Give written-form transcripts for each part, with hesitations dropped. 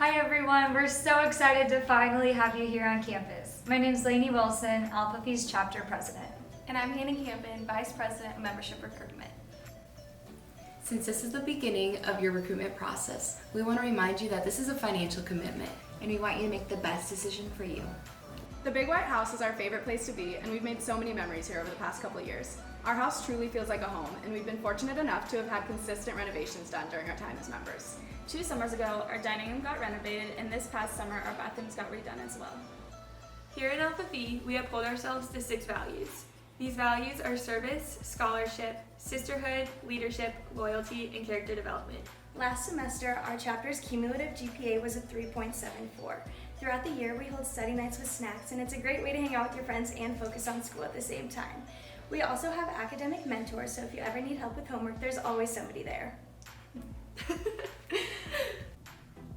Hi everyone, we're so excited to finally have you here on campus. My name is Lainey Wilson, Alpha Phi's chapter president. And I'm Hannah Campen, Vice President of Membership Recruitment. Since this is the beginning of your recruitment process, we want to remind you that this is a financial commitment, and we want you to make the best decision for you. The Big White House is our favorite place to be, and we've made so many memories here over the past couple of years. Our house truly feels like a home, and we've been fortunate enough to have had consistent renovations done during our time as members. 2 summers ago, our dining room got renovated, and this past summer, our bathrooms got redone as well. Here at Alpha Phi, we uphold ourselves to 6 values. These values are service, scholarship, sisterhood, leadership, loyalty, and character development. Last semester, our chapter's cumulative GPA was a 3.74. Throughout the year, we hold study nights with snacks, and it's a great way to hang out with your friends and focus on school at the same time. We also have academic mentors, so if you ever need help with homework, there's always somebody there.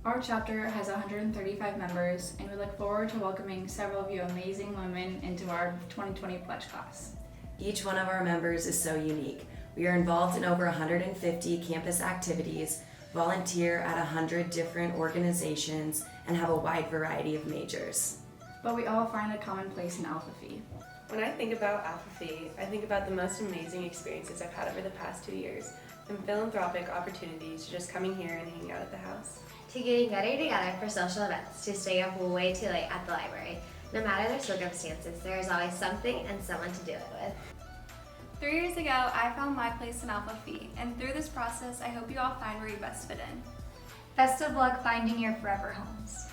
Our chapter has 135 members, and we look forward to welcoming several of you amazing women into our 2020 pledge class. Each one of our members is so unique. We are involved in over 150 campus activities, volunteer at 100 different organizations, and have a wide variety of majors. But we all find a common place in Alpha Phi. When I think about Alpha Phi, I think about the most amazing experiences I've had over the past 2 years, from philanthropic opportunities to just coming here and hanging out at the house. To getting getting together for social events, to staying up way too late at the library. No matter the circumstances, there is always something and someone to do it with. 3 years ago, I found my place in Alpha Phi, and through this process, I hope you all find where you best fit in. Best of luck finding your forever homes.